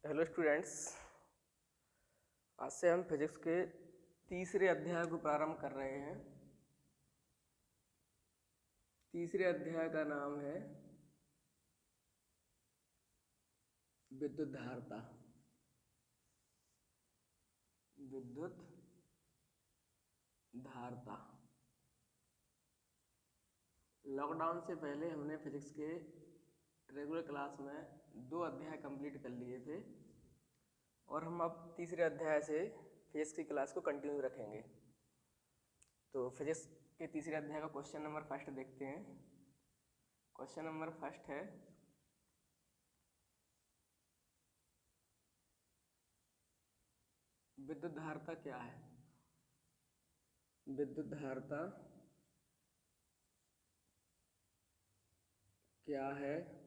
Hello students, आज से हम फिजिक्स के तीसरे अध्याय को प्रारंभ कर रहे हैं। तीसरे अध्याय का नाम है विद्युत धारता। विद्युत धारता। लॉकडाउन से पहले हमने फिजिक्स के रेगुलर क्लास में 2 अध्याय कंप्लीट कर लिए थे और हम अब तीसरे अध्याय से फिजिक्स की क्लास को कंटिन्यू रखेंगे। तो फिजिक्स के तीसरे अध्याय का क्वेश्चन नंबर फर्स्ट देखते हैं। क्वेश्चन नंबर फर्स्ट है, विद्युत धारता क्या है? विद्युत धारता क्या है,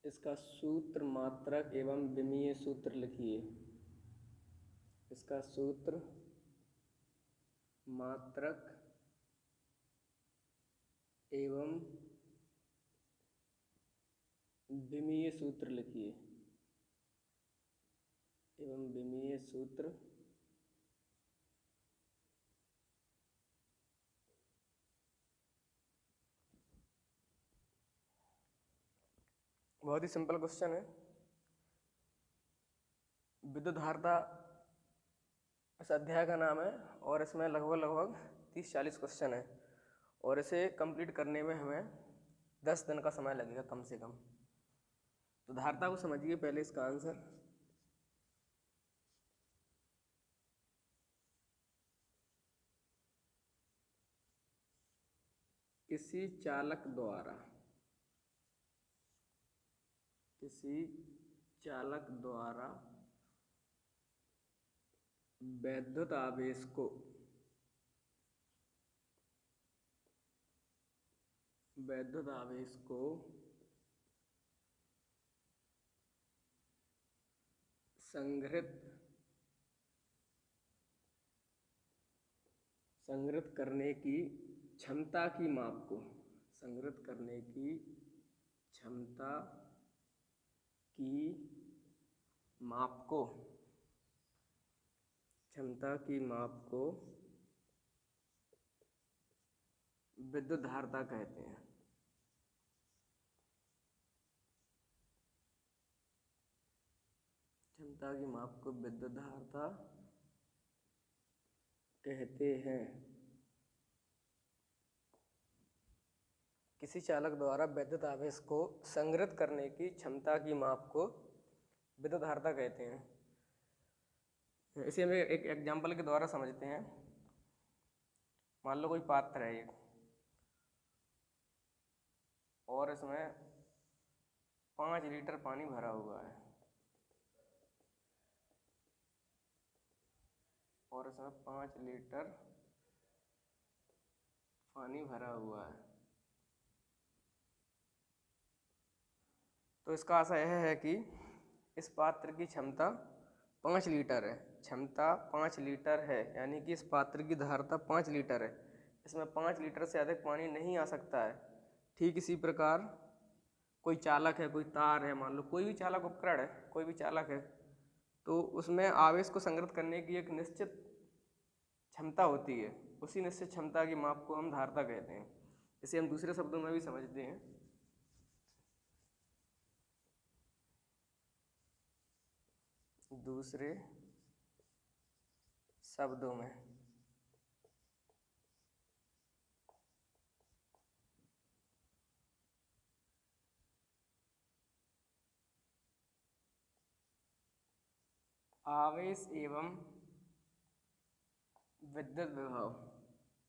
इसका सूत्र, मात्रक एवं विमीय सूत्र लिखिए। इसका सूत्र, मात्रक एवं विमीय सूत्र लिखिए। एवं विमीय सूत्र बहुत ही सिंपल क्वेश्चन है। विद्युत धारता इस अध्याय का नाम है और इसमें लगभग 30-40 क्वेश्चन है और इसे कंप्लीट करने में हमें 10 दिन का समय लगेगा कम से कम। तो धारता को समझिए पहले। इसका आंसर, किसी चालक द्वारा वैद्युत आवेश को संग्रहित करने की क्षमता की माप को, संग्रहित करने की क्षमता की माप को, क्षमता की माप को विद्युत धारता कहते हैं। क्षमता की माप को विद्युत धारता कहते हैं। किसी चालक द्वारा वैद्युत आवेश को संग्रहित करने की क्षमता की माप को विद्युत धारता कहते हैं। इसे हम एक एग्जाम्पल के द्वारा समझते हैं। मान लो कोई पात्र है एक और इसमें 5 लीटर पानी भरा हुआ है और इसमें 5 लीटर पानी भरा हुआ है। तो इसका आशय यह है कि इस पात्र की क्षमता 5 लीटर है। क्षमता 5 लीटर है, यानी कि इस पात्र की धारता 5 लीटर है। इसमें 5 लीटर से अधिक पानी नहीं आ सकता है। ठीक इसी प्रकार कोई चालक है, कोई तार है, मान लो कोई भी चालक उपकरण है, कोई भी चालक है, तो उसमें आवेश को संग्रहित करने की एक निश्चित क्षमता होती है। उसी निश्चित क्षमता की माप को हम धारता कहते हैं। इसे हम दूसरे शब्दों में भी समझते हैं। दूसरे शब्दों में आवेश एवं विद्युत विभव,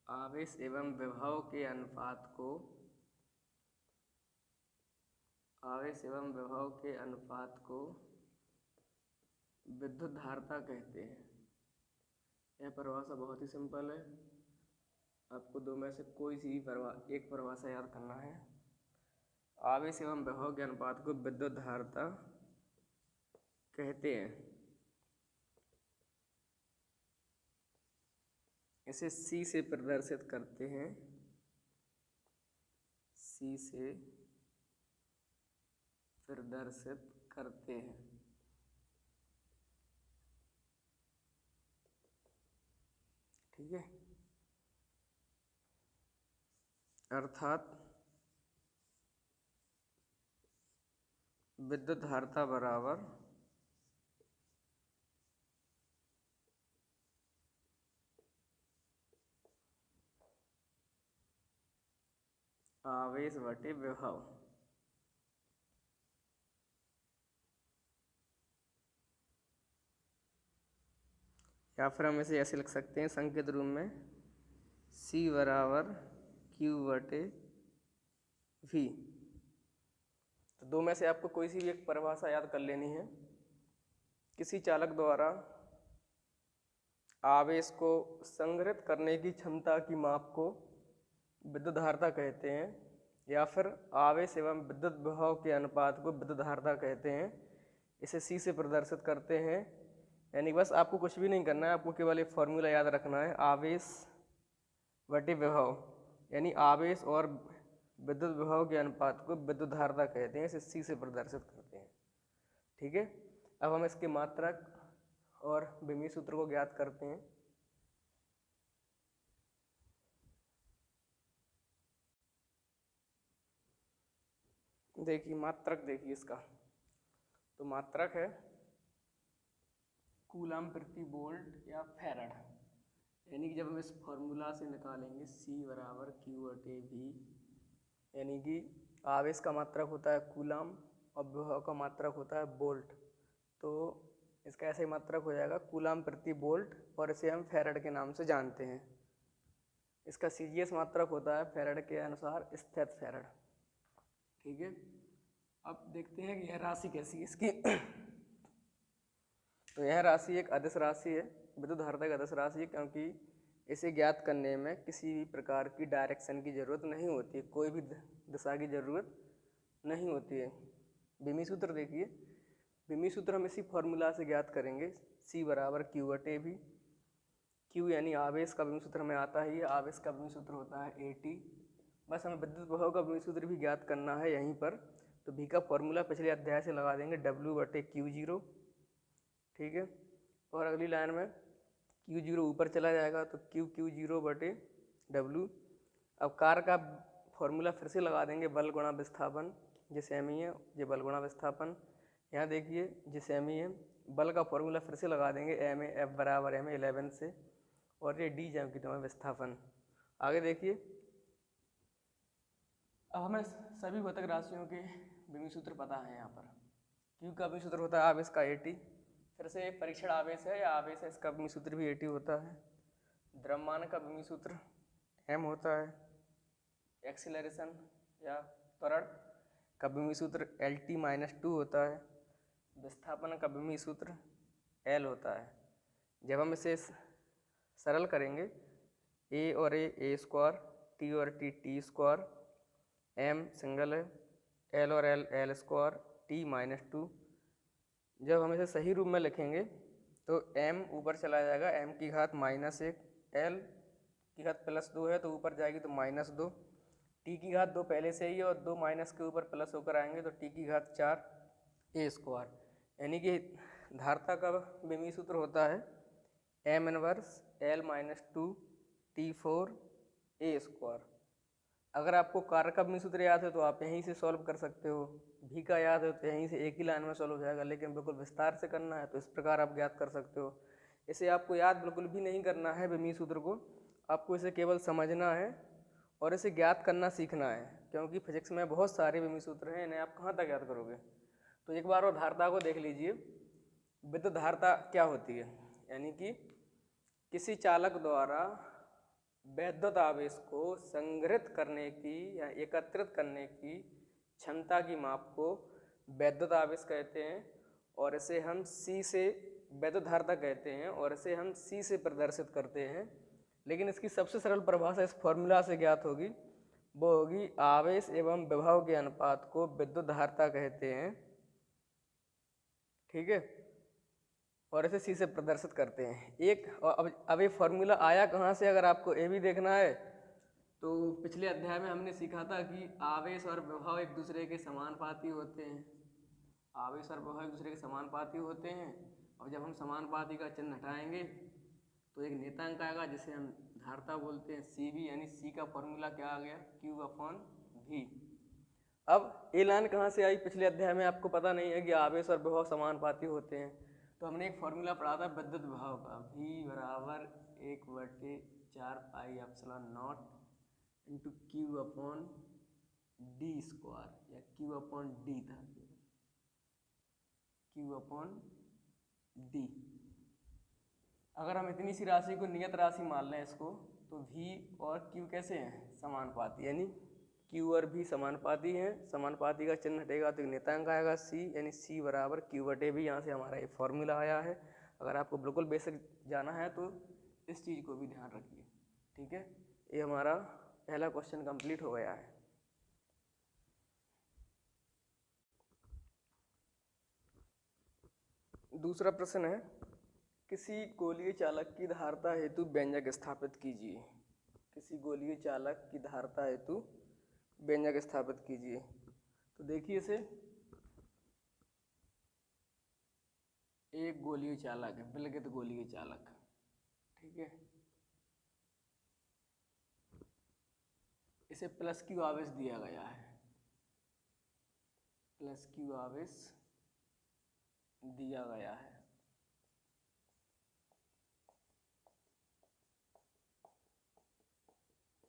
आवेश एवं विभव के अनुपात को, आवेश एवं विभव के अनुपात को विद्युत धारता कहते हैं। यह परिभाषा बहुत ही सिंपल है। आपको 2 में से कोई सी भी एक परिभाषा याद करना है। आवेश एवं विभव के अनुपात को विद्युत धारता कहते हैं। इसे C से प्रदर्शित करते हैं। C से प्रदर्शित करते हैं। ठीक है, अर्थात विद्युत धारिता बराबर आवेश बटे विभव। या फिर हम इसे ऐसे लिख सकते हैं संकेत रूप में, C बराबर Q बटे V। तो दो में से आपको कोई सी भी एक परिभाषा याद कर लेनी है। किसी चालक द्वारा आवेश को संग्रहित करने की क्षमता की माप को विद्युत धारिता कहते हैं, या फिर आवेश एवं विद्युत विभव के अनुपात को विद्युत धारिता कहते हैं। इसे C से प्रदर्शित करते हैं। यानी बस आपको कुछ भी नहीं करना है, आपको केवल एक फॉर्मूला याद रखना है, आवेश बटे विभव, यानी आवेश और विद्युत विभव के अनुपात को विद्युत धारिता कहते हैं। इसे C से प्रदर्शित करते हैं। ठीक है, अब हम इसके मात्रक और विमीय सूत्र को ज्ञात करते हैं। देखिए मात्रक, देखिए इसका तो मात्रक है कूलम प्रति वोल्ट या फैराड। यानी कि जब हम इस फॉर्मूला से निकालेंगे C बराबर Q बटे V, यानी कि आवेश का मात्रक होता है कूलम और विभव का मात्रक होता है वोल्ट, तो इसका ऐसे ही मात्रक हो जाएगा कूलम प्रति वोल्ट, और इसे हम फैराड के नाम से जानते हैं। इसका CGS मात्रक होता है फैराड के अनुसार स्थित फैराड। ठीक है, अब देखते हैं कि यह राशि कैसी है इसकी। तो यह राशि एक अदिश राशि है, विद्युत धारिता एक अदिश राशि है, क्योंकि इसे ज्ञात करने में किसी भी प्रकार की डायरेक्शन की जरूरत नहीं होती है, कोई भी दिशा की जरूरत नहीं होती है। विमीय सूत्र देखिए, विमीय सूत्र हम इसी फॉर्मूला से ज्ञात करेंगे, C बराबर Q बटे V। Q यानी आवेश का विमीय सूत्र हमें आता ही है, आवेश का विमीय सूत्र होता है AT। बस हमें विद्युत विभव का विमीय सूत्र भी ज्ञात करना है यहीं पर, तो V का फॉर्मूला पिछले अध्याय से लगा देंगे, W बटे Q0। ठीक है, और अगली लाइन में Q0 ऊपर चला जाएगा तो Q0 बटे W। अब कार्य का फॉर्मूला फिर से लगा देंगे, बल गुणा विस्थापन, ये सेम ही है, ये बल गुणा विस्थापन। यहाँ देखिए ये सेम ही है, बल का फॉर्मूला फिर से लगा देंगे, F बराबर M 11 से, और ये D जम की तो विस्थापन। आगे देखिए, अब हमें सभी भौतिक राशियों के विमीय सूत्र पता है। यहाँ पर Q का विमीय सूत्र होता है आवेश का AT, फिर से परीक्षण आवेश है या आवेश है, इसका विमीय सूत्र भी AT होता है। द्रव्यमान का विमीय सूत्र M होता है। एक्सीलरेशन या त्वरण का विमीय सूत्र LT-2 होता है। विस्थापन का विमीय सूत्र L होता है। जब हम इसे सरल करेंगे, A और A स्क्वायर, T और T स्क्वायर, M सिंगल है, L और L स्क्वायर, T-2। जब हम इसे सही रूप में लिखेंगे तो M ऊपर चला जाएगा, M की घात -1, L की घात +2 है तो ऊपर जाएगी तो -2, T की घात 2 पहले से ही है और 2 माइनस के ऊपर प्लस होकर आएंगे तो T की घात 4 A स्क्वायर। यानी कि धारिता का विमीय सूत्र होता है M inverse L-2 T4 A square. अगर आपको कार्य का विमीय सूत्र याद है तो आप यहीं से सॉल्व कर सकते हो, V का याद है तो यहीं से एक ही लाइन में सॉल्व हो जाएगा, लेकिन बिल्कुल विस्तार से करना है तो इस प्रकार आप ज्ञात कर सकते हो। इसे आपको याद बिल्कुल भी नहीं करना है विमीय सूत्र को, आपको इसे केवल समझना है और इसे ज्ञात करना सीखना है, क्योंकि फिजिक्स में बहुत सारे विमीय सूत्र हैं, इन्हें आप कहाँ तक याद करोगे। तो एक बार और धारिता को देख लीजिए। विद्युत धारिता क्या होती है, यानी कि किसी चालक द्वारा वैद्युत आवेश को संग्रहित करने की या एकत्रित करने की क्षमता की माप को वैद्युत आवेश कहते हैं, और इसे हम C से वैद्युत धारिता कहते हैं, और इसे हम C से प्रदर्शित करते हैं। लेकिन इसकी सबसे सरल परिभाषा इस फॉर्मूला से ज्ञात होगी, वो होगी आवेश एवं विभव के अनुपात को विद्युत धारिता कहते हैं। ठीक है, और इसे C से प्रदर्शित करते हैं। एक अब ये फॉर्मूला आया कहाँ से, अगर आपको ये भी देखना है तो पिछले अध्याय में हमने सीखा था कि आवेश और विभव एक दूसरे के समानुपाती होते हैं। आवेश और विभव एक दूसरे के समानुपाती होते हैं, और जब हम समानुपाती का चिन्ह हटाएंगे तो एक नेतांक आएगा जिसे हम धारता बोलते हैं CV, यानी C का फॉर्मूला क्या आ गया, Q/V। अब ये लाइन कहाँ से आई, पिछले अध्याय में आपको पता नहीं है कि आवेश और विभव समानुपाती होते हैं, तो हमने एक फॉर्मूला पढ़ा था विद्युत विभव का, V बराबर 1/4 पाई/0 इंटू Q/D स्क्वायर, या Q/D था, Q/D। अगर हम इतनी सी राशि को नियत राशि मान लें इसको, तो V और Q कैसे हैं, समानुपाती, यानी Q और V समानुपाती हैं। समानुपाती का चिन्ह हटेगा तो एक नेतांक आएगा C, यानी C बराबर Q/V। यहाँ से हमारा ये फॉर्मूला आया है। अगर आपको बिल्कुल बेसिक जाना है तो इस चीज़ को भी ध्यान रखिए, ठीक है। ये हमारा पहला क्वेश्चन कंप्लीट हो गया है। दूसरा प्रश्न है, किसी गोलीय चालक की धारता हेतु व्यंजक स्थापित कीजिए। किसी गोलीय चालक की धारता हेतु व्यंजक स्थापित कीजिए। तो देखिए इसे, एक गोलीय चालक है, विलगित गोलीय चालक, ठीक है। इसे +Q आवेश दिया गया है, +Q आवेश दिया गया है।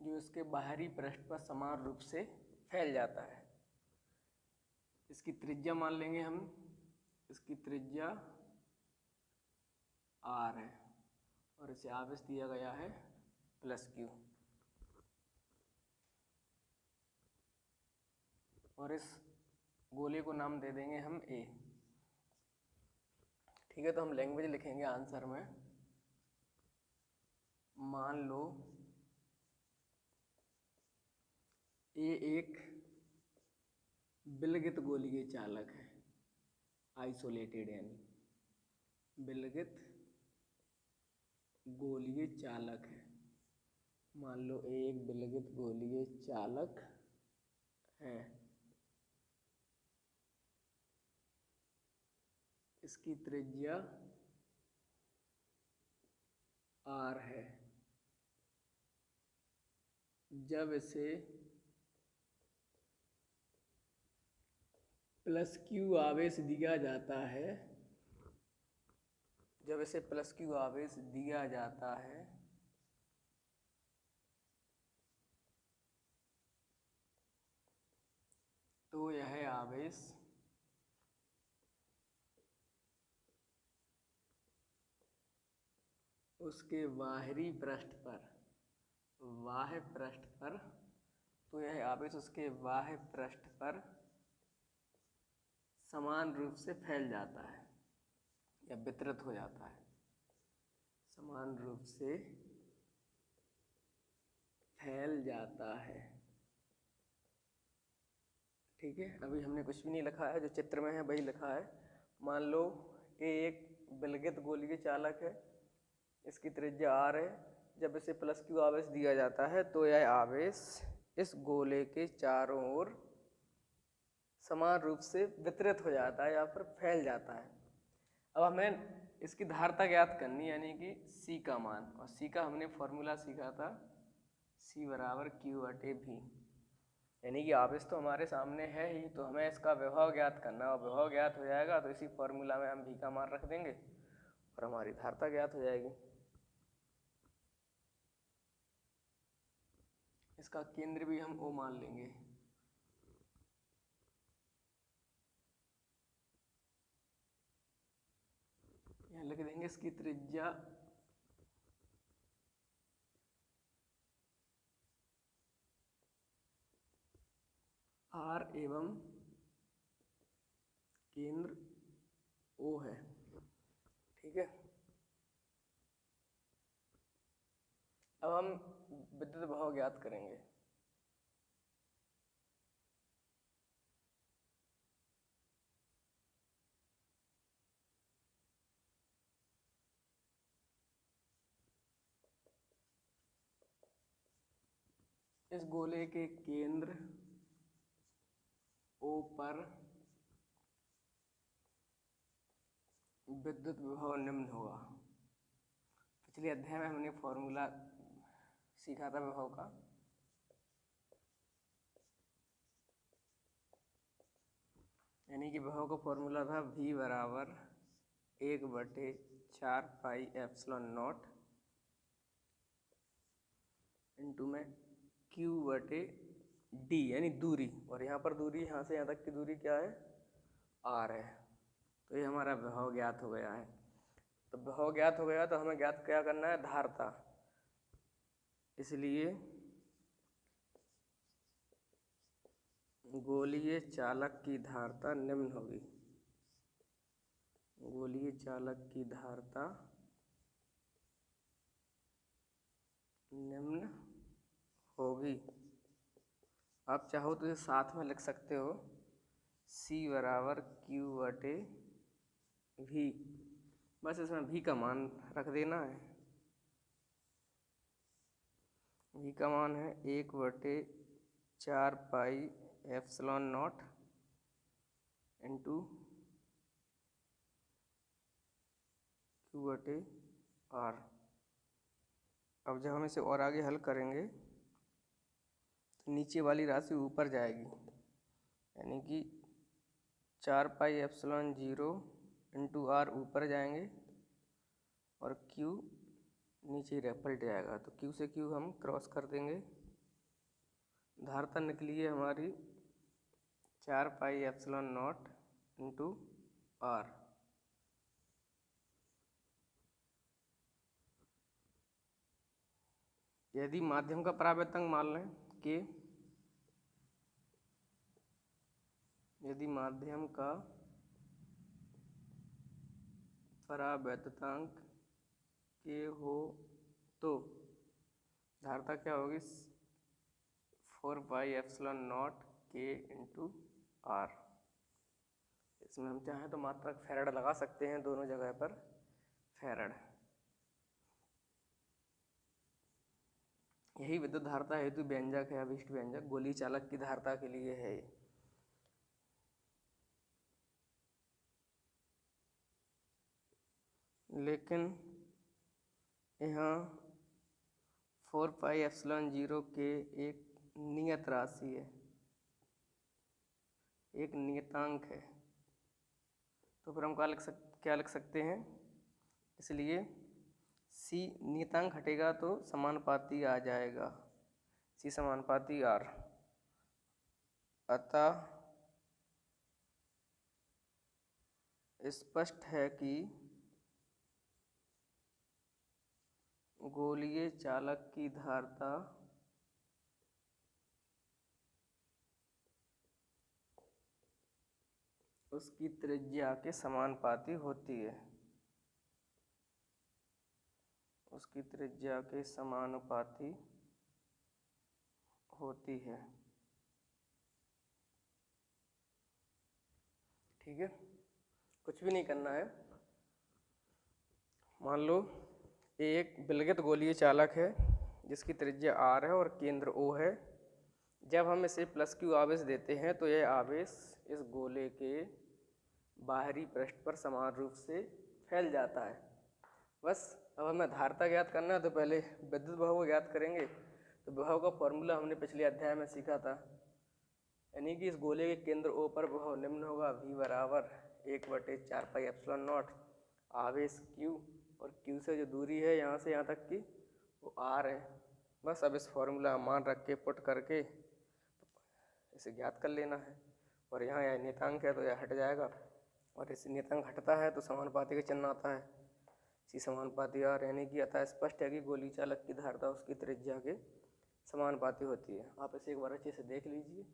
जो इसके बाहरी पृष्ठ पर समान रूप से फैल जाता है। इसकी त्रिज्या मान लेंगे हम, इसकी त्रिज्या R है, और इसे आवेश दिया गया है +Q, और इस गोले को नाम दे देंगे हम A, ठीक है। तो हम लैंग्वेज लिखेंगे आंसर में, मान लो A एक विलगित गोलीय चालक है, आइसोलेटेड, यानी विलगित गोलीय चालक है। मान लो A एक विलगित गोलीय चालक है। इसकी त्रिज्या R है। जब इसे +Q आवेश दिया जाता है, जब इसे +Q आवेश दिया जाता है तो यह आवेश उसके बाहरी पृष्ठ पर, बाह्य पृष्ठ पर, तो यह आवेश उसके बाह्य पृष्ठ पर समान रूप से फैल जाता है या वितरित हो जाता है, समान रूप से फैल जाता है, ठीक है। अभी हमने कुछ भी नहीं लिखा है, जो चित्र में है वही लिखा है। मान लो A एक विलगित गोलीय चालक है, इसकी त्रिज्या R है। जब इसे +Q आवेश दिया जाता है तो यह आवेश इस गोले के चारों ओर समान रूप से वितरित हो जाता है या फिर फैल जाता है। अब हमें इसकी धारता ज्ञात करनी, यानी कि C का मान, और C का हमने फॉर्मूला सीखा था, C बराबर Q/V, यानी कि आवेश तो हमारे सामने है ही, तो हमें इसका विभव ज्ञात करना है, और विभव ज्ञात हो जाएगा तो इसी फॉर्मूला में हम V का मान रख देंगे और हमारी धारता ज्ञात हो जाएगी। इसका केंद्र भी हम O मान लेंगे। यहाँ लिख देंगे इसकी त्रिज्या R एवं केंद्र O है, ठीक है। अब हम विद्युत विभव ज्ञात करेंगे। इस गोले के केंद्र O पर विद्युत विभव निम्न होगा। पिछले अध्याय में हमने फॉर्मूला सीखा था विभव का। यानी कि विभव का फॉर्मूला था V बराबर 1/4 पाई एप्सिलॉन नॉट इंटू में Q/D यानी दूरी, और यहाँ पर दूरी यहाँ से यहाँ तक की दूरी क्या है, R है। तो ये हमारा विभव ज्ञात हो गया है। तो विभव ज्ञात हो गया तो हमें ज्ञात क्या करना है, धारता। इसलिए गोलीय चालक की धारता निम्न होगी। गोलीय चालक की धारता निम्न होगी। आप चाहो तो ये साथ में लिख सकते हो, C बराबर Q/V। बस इसमें V का मान रख देना है। V का मान है 1/4 pi epsilon not into Q/R। अब जब हम इसे और आगे हल करेंगे तो नीचे वाली राशि ऊपर जाएगी, यानी कि 4 पाई एप्सिलॉन 0 इंटू R ऊपर जाएंगे और Q नीचे पलट जाएगा। तो Q से Q हम क्रॉस कर देंगे। धारता निकली है हमारी 4 pi epsilon not into R। यदि माध्यम का परावर्तक मान लें कि यदि माध्यम का परावर्तकांक K हो तो धारता क्या होगी, 4 pi epsilon not K into R। इसमें हम चाहें तो मात्रक फैराड लगा सकते हैं, दोनों जगह पर फैराड। यही विद्युत धारता हेतु व्यंजक है, अभिष्ट व्यंजक गोलीय चालक की धारता के लिए है। लेकिन यहाँ 4 पाई एप्सिलॉन 0 के एक नियत राशि है, एक नियतांक है। तो फिर हम क्या लिख सकते हैं, इसलिए C नियतांक हटेगा तो समानुपाती आ जाएगा, C समानुपाती R। अतः स्पष्ट है कि गोलीय चालक की धारता उसकी त्रिज्या के समानुपाती होती है, उसकी त्रिज्या के समानुपाती होती है। ठीक है, कुछ भी नहीं करना है। मान लो एक विलगित गोलीय चालक है जिसकी त्रिज्या R है और केंद्र O है। जब हम इसे +Q आवेश देते हैं तो यह आवेश इस गोले के बाहरी पृष्ठ पर समान रूप से फैल जाता है। बस अब हमें धारता ज्ञात करना है तो पहले विद्युत विभव को ज्ञात करेंगे। तो विभव का फॉर्मूला हमने पिछले अध्याय में सीखा था, यानी कि इस गोले के केंद्र O पर विभव निम्न होगा, V बराबर 1/4 पाई एप्सिलॉन नॉट आवेश Q, और Q से जो दूरी है यहाँ से यहाँ तक की वो R है। बस अब इस फॉर्मूला मान रख के पुट करके इसे ज्ञात कर लेना है। और यहाँ यह नियतांक है तो यह हट जाएगा, और इस नियतांक हटता है तो समानुपाती का चिन्ह आता है, C समानुपाती R। यानी कि अतः स्पष्ट है कि गोलीय चालक की धारता उसकी त्रिज्या के समानुपाती होती है। आप इसे एक बार अच्छे से देख लीजिए।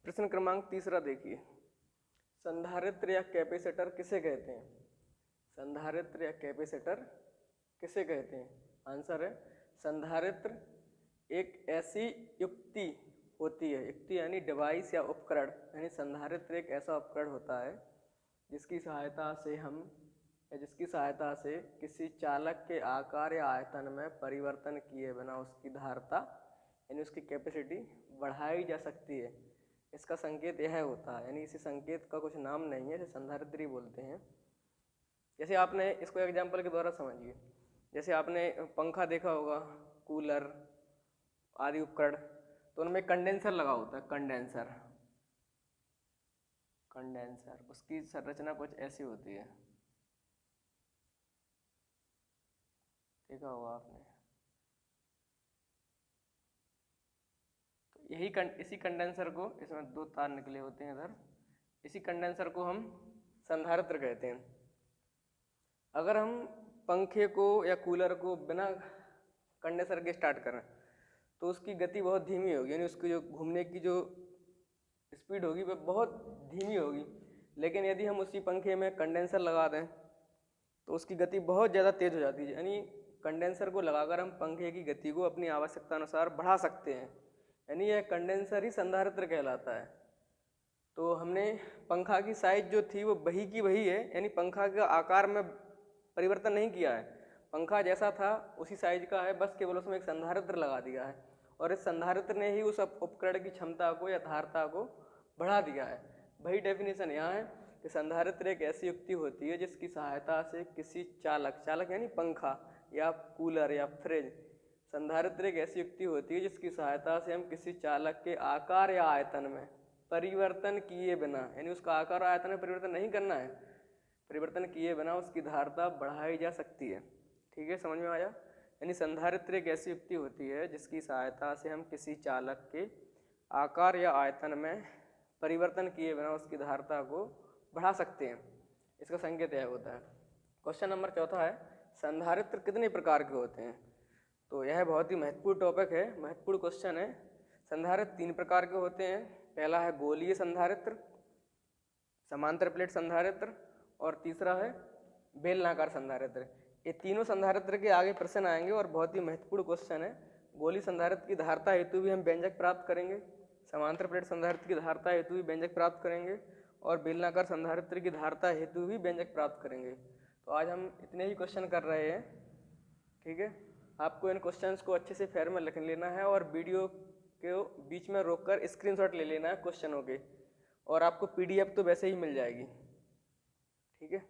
प्रश्न क्रमांक 3 देखिए, संधारित्र या कैपेसिटर किसे कहते हैं? संधारित्र या कैपेसिटर किसे कहते हैं? आंसर है संधारित्र एक ऐसी युक्ति होती है। युक्ति यानी डिवाइस या उपकरण, यानी संधारित्र एक ऐसा उपकरण होता है जिसकी सहायता से किसी चालक के आकार या आयतन में परिवर्तन किए बिना उसकी धारता यानी उसकी कैपेसिटी बढ़ाई जा सकती है। इसका संकेत यह होता है, यानी इसी संकेत का कुछ नाम नहीं है, इसे संधारित्र ही बोलते हैं। जैसे आपने इसको एग्जाम्पल के द्वारा समझिए, जैसे आपने पंखा देखा होगा, कूलर आदि उपकरण, तो उनमें कंडेंसर लगा होता है। कंडेंसर उसकी संरचना कुछ ऐसी होती है, देखा होगा आपने। तो इसी कंडेंसर को, इसमें दो तार निकले होते हैं इधर, इसी कंडेंसर को हम संधारित्र कहते हैं। अगर हम पंखे को या कूलर को बिना कंडेंसर के स्टार्ट करें तो उसकी गति बहुत धीमी होगी, यानी उसकी जो घूमने की जो स्पीड होगी वह बहुत धीमी होगी। लेकिन यदि हम उसी पंखे में कंडेंसर लगा दें तो उसकी गति बहुत ज़्यादा तेज़ हो जाती है। यानी कंडेंसर को लगाकर हम पंखे की गति को अपनी आवश्यकता अनुसार बढ़ा सकते हैं, यानी यह कंडेंसर ही संधारित्र कहलाता है। तो हमने पंखा की साइज जो थी वो वही की वही है, यानी पंखा का आकार में परिवर्तन नहीं किया है, पंखा जैसा था उसी साइज का है, बस केवल उसमें एक संधारित्र लगा दिया है और इस संधारित्र ने ही उस उपकरण की क्षमता को या धारता को बढ़ा दिया है। वही डेफिनेशन यहाँ है कि संधारित्र एक ऐसी युक्ति होती है जिसकी सहायता से किसी चालक यानी पंखा या कूलर या फ्रिज, संधारित्र एक ऐसी युक्ति होती है जिसकी सहायता से हम किसी चालक के आकार या आयतन में परिवर्तन किए बिना, यानी उसका आकार और आयतन में परिवर्तन नहीं करना है, परिवर्तन किए बिना उसकी धारता बढ़ाई जा सकती है। ठीक है, समझ में आया? यानी संधारित्र एक ऐसी युक्ति होती है जिसकी सहायता से हम किसी चालक के आकार या आयतन में परिवर्तन किए बिना उसकी धारता को बढ़ा सकते हैं। इसका संकेत यह होता है। क्वेश्चन नंबर 4 है, संधारित्र कितने प्रकार के होते हैं? तो यह बहुत ही महत्वपूर्ण टॉपिक है, महत्वपूर्ण क्वेश्चन है। संधारित्र 3 प्रकार के होते हैं। पहला है गोलीय संधारित्र, समांतर प्लेट संधारित्र और तीसरा है बेलनाकार संधारित्र। ये तीनों संधारित्र के आगे प्रश्न आएंगे और बहुत ही महत्वपूर्ण क्वेश्चन है। गोलीय संधारित्र की धारता हेतु भी हम व्यंजक प्राप्त करेंगे, समांतर प्लेट संधारित्र की धारता हेतु भी व्यंजक प्राप्त करेंगे और बेलनाकार संधारित्र की धारता हेतु भी व्यंजक प्राप्त करेंगे। तो आज हम इतने ही क्वेश्चन कर रहे हैं। ठीक है, आपको इन क्वेश्चंस को अच्छे से फेयर में लिख लेना है और वीडियो के बीच में रोककर स्क्रीनशॉट ले लेना है क्वेश्चनों के, और आपको PDF तो वैसे ही मिल जाएगी। ठीक है।